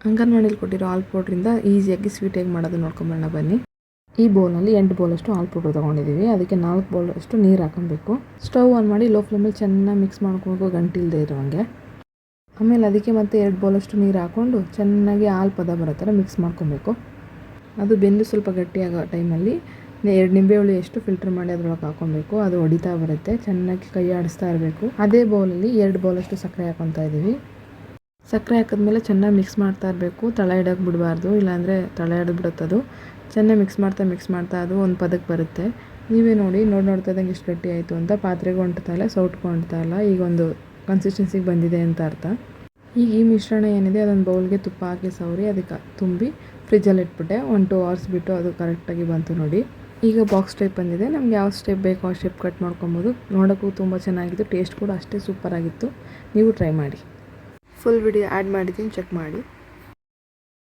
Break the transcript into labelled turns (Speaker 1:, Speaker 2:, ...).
Speaker 1: ಅಂಗನವಾಡಿಲಿ ಕೊಟ್ಟಿರೋ ಹಾಲು ಪೌಡ್ರಿಂದ ಈಸಿಯಾಗಿ ಸ್ವೀಟಾಗಿ ಮಾಡೋದು ನೋಡ್ಕೊಂಬರೋಣ ಬನ್ನಿ. ಈ ಬೌಲ್ನಲ್ಲಿ 8 ಬೌಲಷ್ಟು ಹಾಲು ಪೌಡ್ರ್ ತೊಗೊಂಡಿದ್ದೀವಿ. ಅದಕ್ಕೆ 4 ಬೌಲಷ್ಟು ನೀರು ಹಾಕೊಬೇಕು. ಸ್ಟವ್ ಆನ್ ಮಾಡಿ ಲೋ ಫ್ಲೇಮಲ್ಲಿ ಚೆನ್ನಾಗಿ ಮಿಕ್ಸ್ ಮಾಡ್ಕೋಬೇಕು, ಗಂಟಿಲ್ಲದೆ ಇರೋಂಗೆ. ಆಮೇಲೆ ಅದಕ್ಕೆ ಮತ್ತೆ 2 ಬೌಲಷ್ಟು ನೀರು ಹಾಕ್ಕೊಂಡು ಚೆನ್ನಾಗಿ ಹಾಲು ಪದ ಬರೋ ಥರ ಮಿಕ್ಸ್ ಮಾಡ್ಕೊಬೇಕು. ಅದು ಬೆಂದು ಸ್ವಲ್ಪ ಗಟ್ಟಿಯಾಗೋ ಟೈಮಲ್ಲಿ 2 ನಿಂಬೆ ಹುಳಿಯಷ್ಟು ಫಿಲ್ಟರ್ ಮಾಡಿ ಅದ್ರೊಳಗೆ ಹಾಕ್ಕೊಬೇಕು. ಅದು ಹೊಡಿತಾ ಬರುತ್ತೆ, ಚೆನ್ನಾಗಿ ಕೈ ಆಡಿಸ್ತಾ ಇರಬೇಕು. ಅದೇ ಬೌಲಲ್ಲಿ 2 ಬೌಲಷ್ಟು ಸಕ್ಕರೆ ಹಾಕ್ಕೊತಾ ಇದ್ದೀವಿ. ಸಕ್ಕರೆ ಹಾಕಿದ್ಮೇಲೆ ಚೆನ್ನಾಗಿ ಮಿಕ್ಸ್ ಮಾಡ್ತಾ ಇರಬೇಕು, ತಳ ಹಿಡೋಕ್ಕೆ ಬಿಡಬಾರ್ದು, ಇಲ್ಲಾಂದರೆ ತಳ ಹಿಡಿದ್ಬಿಡುತ್ತದು. ಚೆನ್ನಾಗಿ ಮಿಕ್ಸ್ ಮಾಡ್ತಾ ಅದು ಒಂದು ಪದಕ್ಕೆ ಬರುತ್ತೆ. ನೀವೇ ನೋಡ್ತಾ ಇದ್ದಂಗೆ ಇಷ್ಟು ಗಟ್ಟಿ ಆಯಿತು ಅಂತ. ಪಾತ್ರೆಗೂ ಅಂಟ್ತಾ ಇಲ್ಲ, ಸೌಟ್ಗೂ ಅಂಟ್ತಾ ಇಲ್ಲ. ಈಗ ಒಂದು ಕನ್ಸಿಸ್ಟೆನ್ಸಿಗೆ ಬಂದಿದೆ ಅಂತ ಅರ್ಥ. ಈಗ ಈ ಮಿಶ್ರಣ ಏನಿದೆ ಅದೊಂದು ಬೌಲ್ಗೆ ತುಪ್ಪ ಹಾಕಿ ಸವರಿ ಅದಕ್ಕೆ ತುಂಬಿ ಫ್ರಿಜ್ಜಲ್ಲಿ ಇಟ್ಬಿಟ್ಟೆ. 1-2 ಅವರ್ಸ್ ಬಿಟ್ಟು ಅದು ಕರೆಕ್ಟಾಗಿ ಬಂತು ನೋಡಿ. ಈಗ ಬಾಕ್ಸ್ ಟೈಪ್ ಬಂದಿದೆ. ನಮ್ಗೆ ಯಾವ ಸ್ಟೆಪ್ ಬೇಕೋ ಆ ಸ್ಟೆಪ್ ಕಟ್ ಮಾಡ್ಕೊಬೋದು. ನೋಡೋಕ್ಕೂ ತುಂಬ ಚೆನ್ನಾಗಿತ್ತು, ಟೇಸ್ಟ್ ಕೂಡ ಅಷ್ಟೇ ಸೂಪರಾಗಿತ್ತು. ನೀವು ಟ್ರೈ ಮಾಡಿ. ಫುಲ್ ವಿಡಿಯೋ ಆ್ಯಡ್ ಮಾಡಿದ್ದೀನಿ, ಚೆಕ್ ಮಾಡಿ.